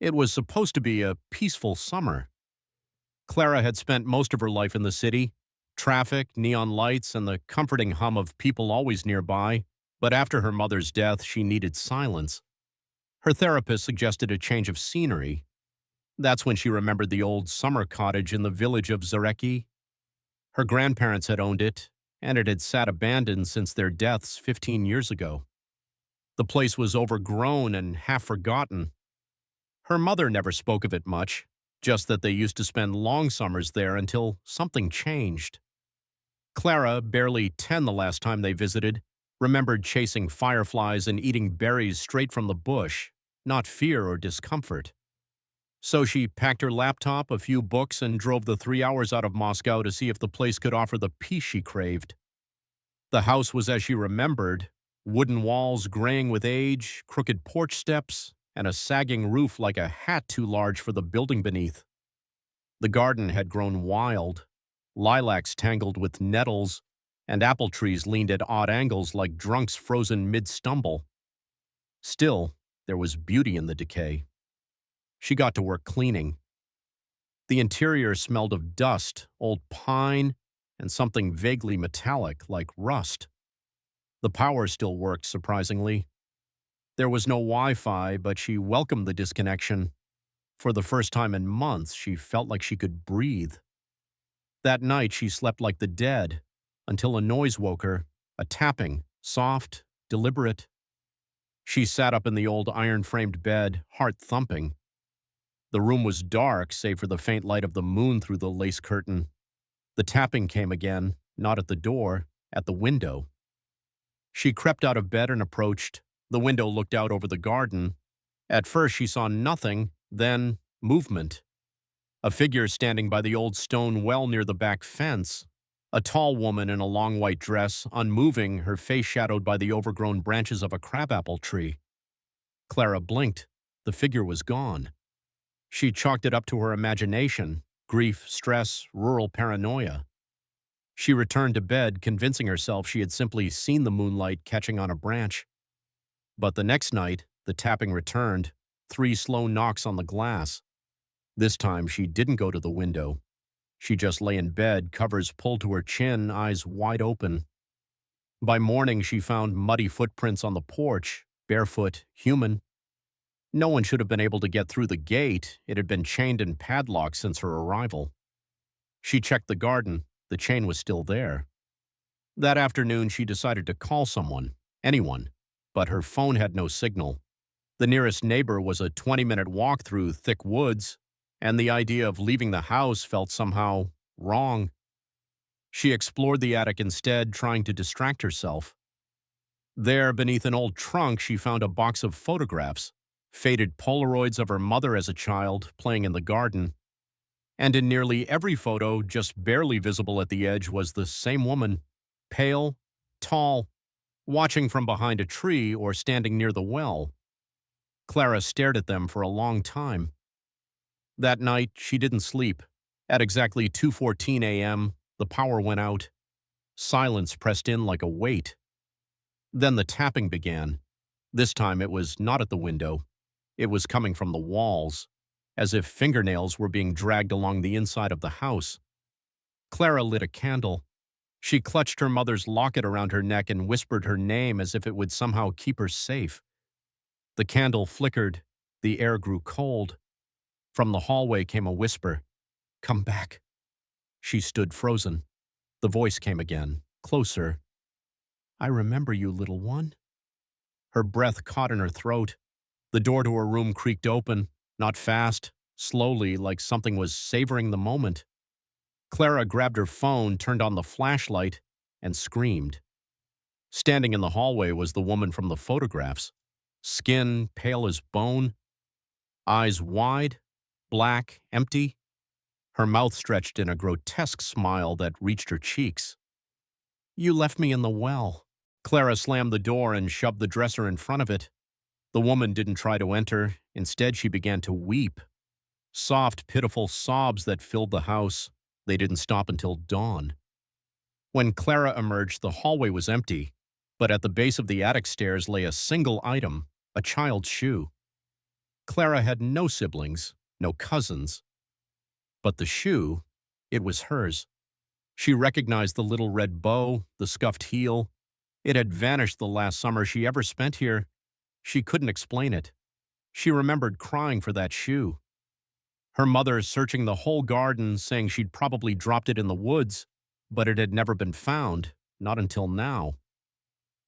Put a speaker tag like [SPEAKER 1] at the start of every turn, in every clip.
[SPEAKER 1] It was supposed to be a peaceful summer. Clara had spent most of her life in the city, traffic, neon lights, and the comforting hum of people always nearby, but after her mother's death, she needed silence. Her therapist suggested a change of scenery. That's when she remembered the old summer cottage in the village of Zareki. Her grandparents had owned it, and it had sat abandoned since their deaths 15 years ago. The place was overgrown and half forgotten. Her mother never spoke of it much, just that they used to spend long summers there until something changed. Clara, barely 10 the last time they visited, remembered chasing fireflies and eating berries straight from the bush, not fear or discomfort. So she packed her laptop, a few books, and drove the 3 hours out of Moscow to see if the place could offer the peace she craved. The house was as she remembered, wooden walls graying with age, crooked porch steps, and a sagging roof like a hat too large for the building beneath. The garden had grown wild, lilacs tangled with nettles, and apple trees leaned at odd angles like drunks frozen mid-stumble. Still, there was beauty in the decay. She got to work cleaning. The interior smelled of dust, old pine, and something vaguely metallic like rust. The power still worked, surprisingly. There was no Wi-Fi, but she welcomed the disconnection. For the first time in months, she felt like she could breathe. That night, she slept like the dead, until a noise woke her, a tapping, soft, deliberate. She sat up in the old iron-framed bed, heart thumping. The room was dark, save for the faint light of the moon through the lace curtain. The tapping came again, not at the door, at the window. She crept out of bed and approached. The window looked out over the garden. At first she saw nothing, then movement. A figure standing by the old stone well near the back fence. A tall woman in a long white dress, unmoving, her face shadowed by the overgrown branches of a crabapple tree. Clara blinked. The figure was gone. She chalked it up to her imagination, grief, stress, rural paranoia. She returned to bed, convincing herself she had simply seen the moonlight catching on a branch. But the next night, the tapping returned, 3 slow knocks on the glass. This time, she didn't go to the window. She just lay in bed, covers pulled to her chin, eyes wide open. By morning, she found muddy footprints on the porch, barefoot, human. No one should have been able to get through the gate. It had been chained and padlocked since her arrival. She checked the garden. The chain was still there. That afternoon, she decided to call someone, anyone, but her phone had no signal. The nearest neighbor was a 20-minute walk through thick woods, and the idea of leaving the house felt somehow wrong. She explored the attic instead, trying to distract herself. There, beneath an old trunk, she found a box of photographs, faded Polaroids of her mother as a child, playing in the garden. And in nearly every photo, just barely visible at the edge, was the same woman, pale, tall, watching from behind a tree or standing near the well. Clara stared at them for a long time. That night, she didn't sleep. At exactly 2:14 a.m., the power went out. Silence pressed in like a weight. Then the tapping began. This time it was not at the window. It was coming from the walls, as if fingernails were being dragged along the inside of the house. Clara lit a candle. She clutched her mother's locket around her neck and whispered her name as if it would somehow keep her safe. The candle flickered. The air grew cold. From the hallway came a whisper, "Come back." She stood frozen. The voice came again, closer. "I remember you, little one." Her breath caught in her throat. The door to her room creaked open, not fast, slowly, like something was savoring the moment. Clara grabbed her phone, turned on the flashlight, and screamed. Standing in the hallway was the woman from the photographs. Skin pale as bone, eyes wide, black, empty. Her mouth stretched in a grotesque smile that reached her cheeks. "You left me in the well." Clara slammed the door and shoved the dresser in front of it. The woman didn't try to enter. Instead, she began to weep. Soft, pitiful sobs that filled the house. They didn't stop until dawn. When Clara emerged, the hallway was empty, but at the base of the attic stairs lay a single item, a child's shoe. Clara had no siblings, no cousins. But the shoe, it was hers. She recognized the little red bow, the scuffed heel. It had vanished the last summer she ever spent here. She couldn't explain it. She remembered crying for that shoe. Her mother searching the whole garden, saying she'd probably dropped it in the woods, but it had never been found, not until now.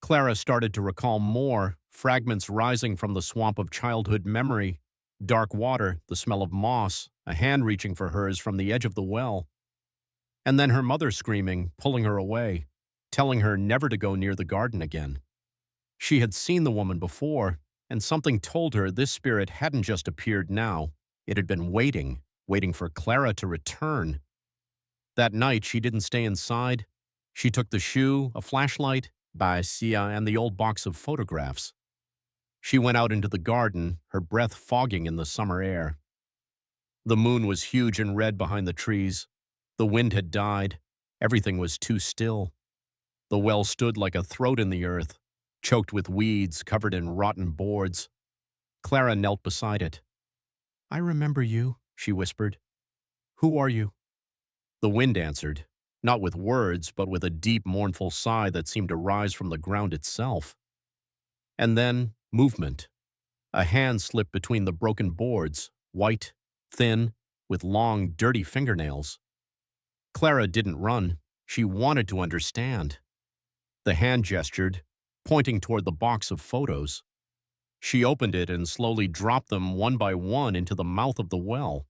[SPEAKER 1] Clara started to recall more, fragments rising from the swamp of childhood memory, dark water, the smell of moss, a hand reaching for hers from the edge of the well. And then her mother screaming, pulling her away, telling her never to go near the garden again. She had seen the woman before, and something told her this spirit hadn't just appeared now. It had been waiting, waiting for Clara to return. That night, she didn't stay inside. She took the shoe, a flashlight, baesia, and the old box of photographs. She went out into the garden, her breath fogging in the summer air. The moon was huge and red behind the trees. The wind had died. Everything was too still. The well stood like a throat in the earth, choked with weeds, covered in rotten boards. Clara knelt beside it. "I remember you," she whispered. "Who are you?" The wind answered, not with words, but with a deep, mournful sigh that seemed to rise from the ground itself. And then, movement. A hand slipped between the broken boards, white, thin, with long, dirty fingernails. Clara didn't run. She wanted to understand. The hand gestured, pointing toward the box of photos. She opened it and slowly dropped them one by one into the mouth of the well.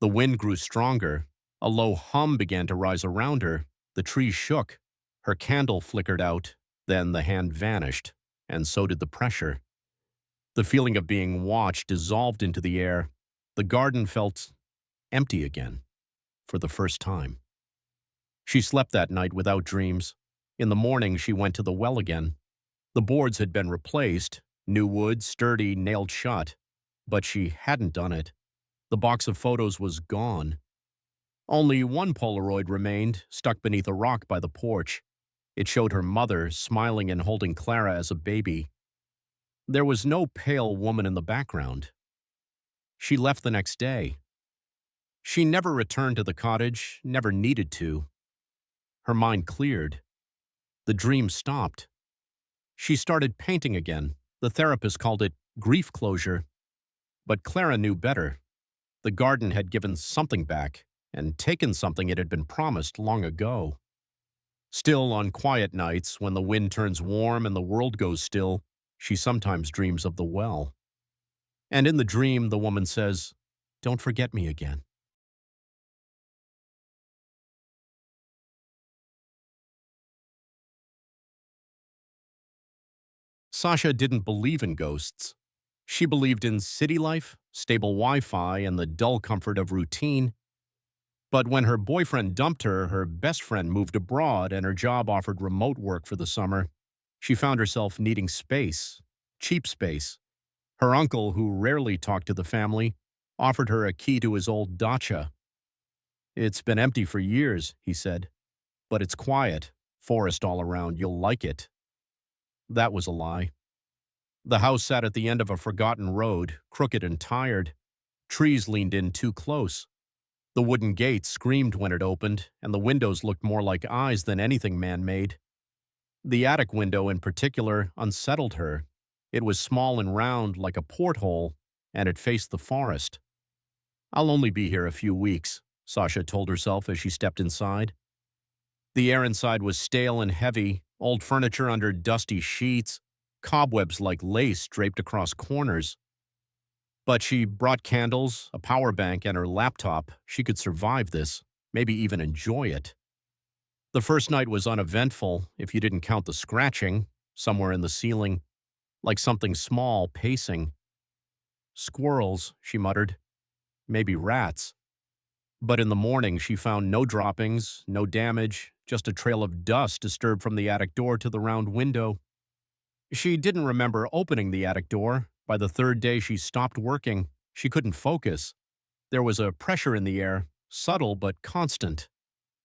[SPEAKER 1] The wind grew stronger. A low hum began to rise around her. The trees shook. Her candle flickered out. Then the hand vanished, and so did the pressure. The feeling of being watched dissolved into the air. The garden felt empty again, for the first time. She slept that night without dreams. In the morning, she went to the well again. The boards had been replaced, new wood, sturdy, nailed shut. But she hadn't done it. The box of photos was gone. Only one Polaroid remained, stuck beneath a rock by the porch. It showed her mother, smiling and holding Clara as a baby. There was no pale woman in the background. She left the next day. She never returned to the cottage, never needed to. Her mind cleared. The dream stopped. She started painting again. The therapist called it grief closure. But Clara knew better. The garden had given something back, and taken something it had been promised long ago. Still, on quiet nights, when the wind turns warm and the world goes still, she sometimes dreams of the well. And in the dream, the woman says, "Don't forget me again." Sasha didn't believe in ghosts. She believed in city life, stable Wi-Fi, and the dull comfort of routine. But when her boyfriend dumped her, her best friend moved abroad, and her job offered remote work for the summer, she found herself needing space, cheap space. Her uncle, who rarely talked to the family, offered her a key to his old dacha. "It's been empty for years," he said, "but it's quiet, forest all around, you'll like it." That was a lie. The house sat at the end of a forgotten road, crooked and tired. Trees leaned in too close. The wooden gate screamed when it opened, and the windows looked more like eyes than anything man-made. The attic window in particular unsettled her. It was small and round like a porthole, and it faced the forest. "I'll only be here a few weeks," Sasha told herself as she stepped inside. The air inside was stale and heavy, old furniture under dusty sheets, cobwebs like lace draped across corners. But she brought candles, a power bank, and her laptop. She could survive this, maybe even enjoy it. The first night was uneventful, if you didn't count the scratching, somewhere in the ceiling, like something small pacing. "Squirrels," she muttered. "Maybe rats." But in the morning, she found no droppings, no damage, just a trail of dust disturbed from the attic door to the round window. She didn't remember opening the attic door. By the third day, she stopped working. She couldn't focus. There was a pressure in the air, subtle but constant,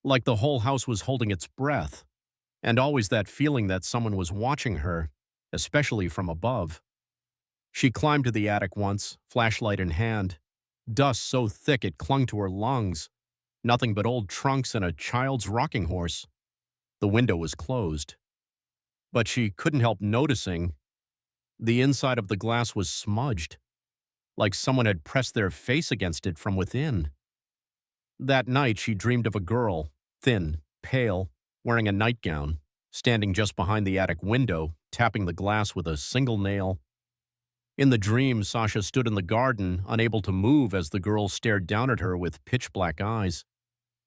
[SPEAKER 1] like the whole house was holding its breath, and always that feeling that someone was watching her, especially from above. She climbed to the attic once, flashlight in hand. Dust so thick it clung to her lungs. Nothing but old trunks and a child's rocking horse. The window was closed. But she couldn't help noticing the inside of the glass was smudged, like someone had pressed their face against it from within. That night she dreamed of a girl, thin, pale, wearing a nightgown, standing just behind the attic window, tapping the glass with a single nail. In the dream, Sasha stood in the garden, unable to move as the girl stared down at her with pitch-black eyes.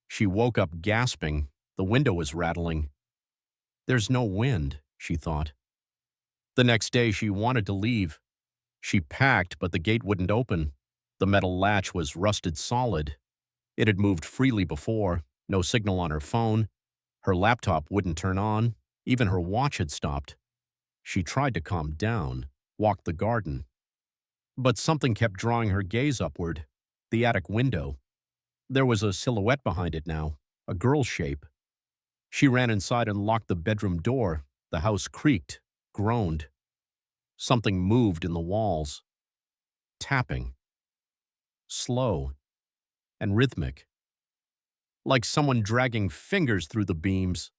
[SPEAKER 1] She woke up gasping. The window was rattling. There's no wind, she thought. The next day she wanted to leave. She packed, but the gate wouldn't open. The metal latch was rusted solid. It had moved freely before, no signal on her phone. Her laptop wouldn't turn on. Even her watch had stopped. She tried to calm down, walked the garden. But something kept drawing her gaze upward, the attic window. There was a silhouette behind it now, a girl's shape. She ran inside and locked the bedroom door. The house creaked, groaned. Something moved in the walls. Tapping. Slow and rhythmic. Like someone dragging fingers through the beams.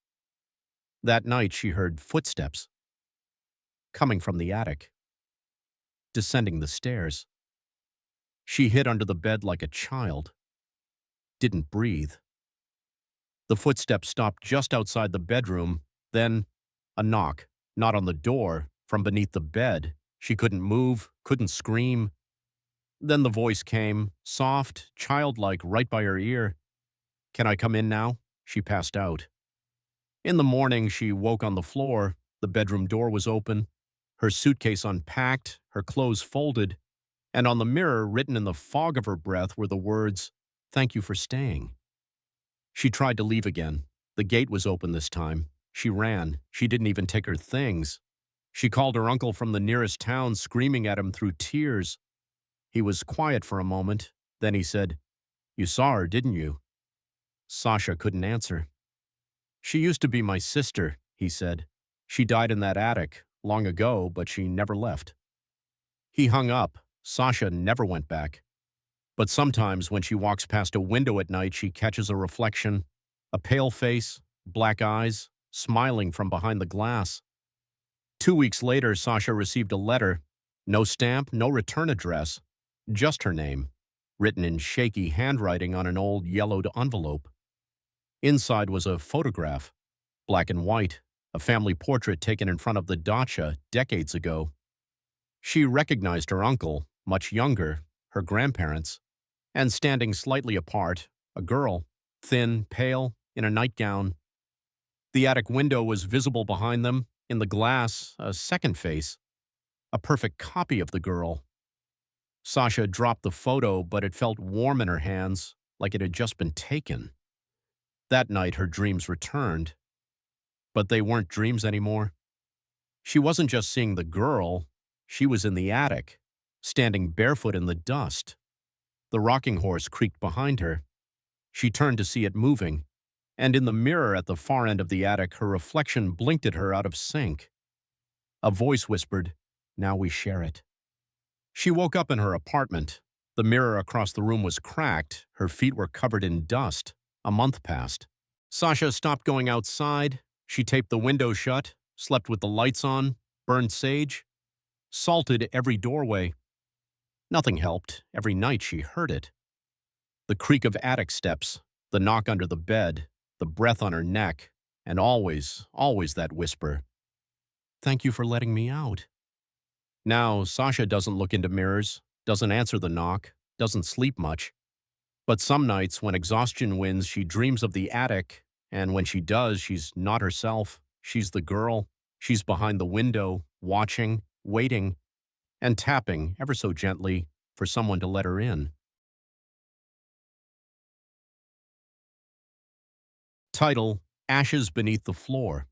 [SPEAKER 1] That night she heard footsteps. Coming from the attic. Descending the stairs. She hid under the bed like a child. Didn't breathe. The footsteps stopped just outside the bedroom, then a knock, not on the door, from beneath the bed. She couldn't move, couldn't scream. Then the voice came, soft, childlike, right by her ear. "Can I come in now?" She passed out. In the morning, she woke on the floor. The bedroom door was open, her suitcase unpacked, her clothes folded, and on the mirror, written in the fog of her breath, were the words, "Thank you for staying." She tried to leave again. The gate was open this time. She ran. She didn't even take her things. She called her uncle from the nearest town, screaming at him through tears. He was quiet for a moment. Then he said, "You saw her, didn't you?" Sasha couldn't answer. "She used to be my sister," he said. "She died in that attic, long ago, but she never left." He hung up. Sasha never went back. But sometimes when she walks past a window at night, she catches a reflection, a pale face, black eyes, smiling from behind the glass. 2 weeks later, Sasha received a letter. No stamp, no return address, just her name, written in shaky handwriting on an old yellowed envelope. Inside was a photograph, black and white, a family portrait taken in front of the dacha decades ago. She recognized her uncle, much younger, her grandparents, and standing slightly apart, a girl, thin, pale, in a nightgown. The attic window was visible behind them. In the glass, a second face, a perfect copy of the girl. Sasha dropped the photo, but it felt warm in her hands, like it had just been taken. That night, her dreams returned. But they weren't dreams anymore. She wasn't just seeing the girl. She was in the attic, standing barefoot in the dust. The rocking horse creaked behind her. She turned to see it moving, and in the mirror at the far end of the attic, her reflection blinked at her out of sync. A voice whispered, "Now we share it." She woke up in her apartment. The mirror across the room was cracked. Her feet were covered in dust. A month passed. Sasha stopped going outside. She taped the window shut, slept with the lights on, burned sage, salted every doorway. Nothing helped. Every night she heard it. The creak of attic steps, the knock under the bed, the breath on her neck, and always, always that whisper, "Thank you for letting me out." Now, Sasha doesn't look into mirrors, doesn't answer the knock, doesn't sleep much. But some nights, when exhaustion wins, she dreams of the attic, and when she does, she's not herself. She's the girl. She's behind the window, watching, waiting, and tapping, ever so gently, for someone to let her in. Title: Ashes Beneath the Floor.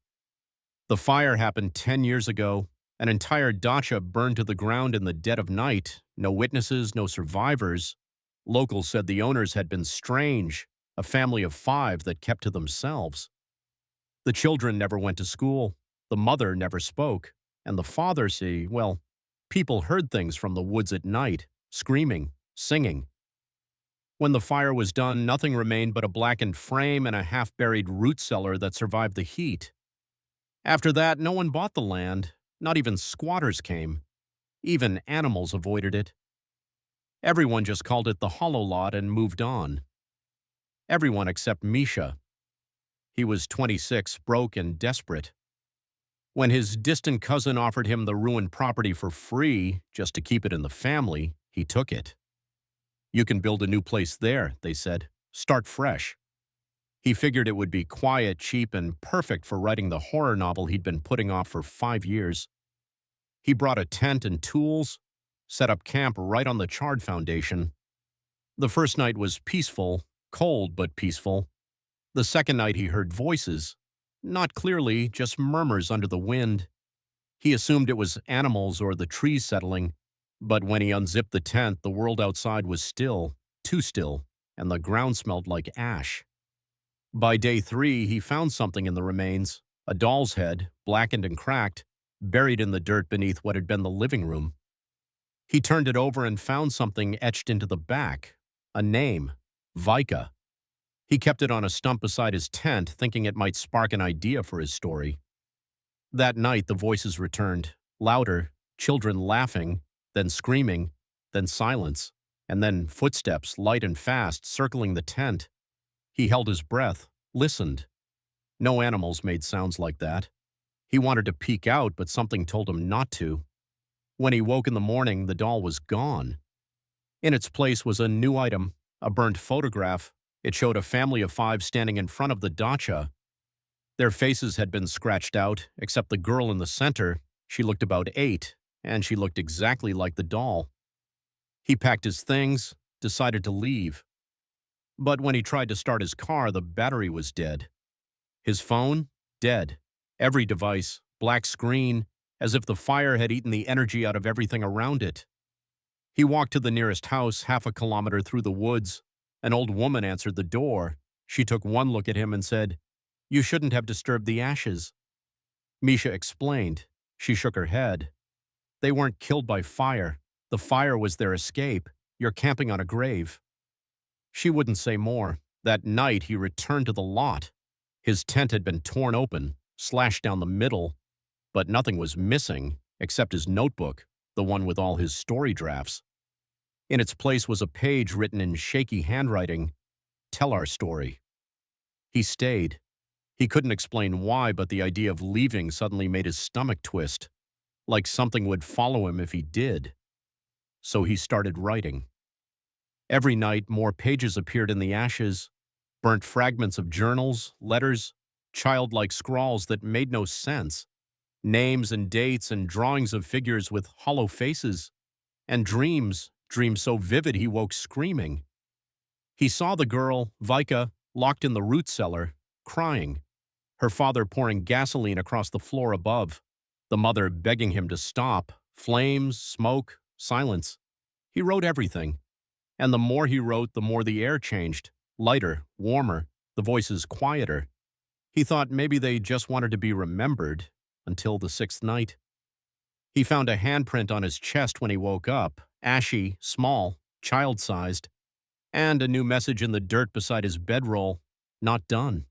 [SPEAKER 1] The fire happened 10 years ago. An entire dacha burned to the ground in the dead of night. No witnesses, no survivors. Locals said the owners had been strange, a family of 5 that kept to themselves. The children never went to school. The mother never spoke. And the father, well, People heard things from the woods at night, screaming, singing. When the fire was done, nothing remained but a blackened frame and a half-buried root cellar that survived the heat. After that, no one bought the land. Not even squatters came. Even animals avoided it. Everyone just called it the Hollow Lot and moved on. Everyone except Misha. He was 26, broke and desperate. When his distant cousin offered him the ruined property for free, just to keep it in the family, he took it. "You can build a new place there," they said. "Start fresh." He figured it would be quiet, cheap, and perfect for writing the horror novel he'd been putting off for 5 years. He brought a tent and tools, set up camp right on the charred foundation. The first night was peaceful, cold but peaceful. The second night he heard voices. Not clearly, just murmurs under the wind. He assumed it was animals or the trees settling, but when he unzipped the tent, the world outside was still, too still, and the ground smelled like ash. By day 3, he found something in the remains, a doll's head, blackened and cracked, buried in the dirt beneath what had been the living room. He turned it over and found something etched into the back, a name, Vika. He kept it on a stump beside his tent, thinking it might spark an idea for his story. That night, the voices returned, louder, children laughing, then screaming, then silence, and then footsteps, light and fast, circling the tent. He held his breath, listened. No animals made sounds like that. He wanted to peek out, but something told him not to. When he woke in the morning, the doll was gone. In its place was a new item, a burnt photograph. It showed a family of 5 standing in front of the dacha. Their faces had been scratched out, except the girl in the center. She looked about 8, and she looked exactly like the doll. He packed his things, decided to leave. But when he tried to start his car, the battery was dead. His phone? Dead. Every device, black screen, as if the fire had eaten the energy out of everything around it. He walked to the nearest house, half a kilometer through the woods. An old woman answered the door. She took one look at him and said, "You shouldn't have disturbed the ashes." Misha explained. She shook her head. "They weren't killed by fire. The fire was their escape. You're camping on a grave." She wouldn't say more. That night, he returned to the lot. His tent had been torn open, slashed down the middle, but nothing was missing except his notebook, the one with all his story drafts. In its place was a page written in shaky handwriting, "Tell our story." He stayed. He couldn't explain why, but the idea of leaving suddenly made his stomach twist, like something would follow him if he did. So he started writing. Every night, more pages appeared in the ashes, burnt fragments of journals, letters, childlike scrawls that made no sense, names and dates and drawings of figures with hollow faces, and dreams so vivid he woke screaming. He saw the girl, Vika, locked in the root cellar, crying, her father pouring gasoline across the floor above, the mother begging him to stop, flames, smoke, silence. He wrote everything. And the more he wrote, the more the air changed, lighter, warmer, the voices quieter. He thought maybe they just wanted to be remembered, until the 6th night. He found a handprint on his chest when he woke up, ashy, small, child-sized, and a new message in the dirt beside his bedroll, "Not done."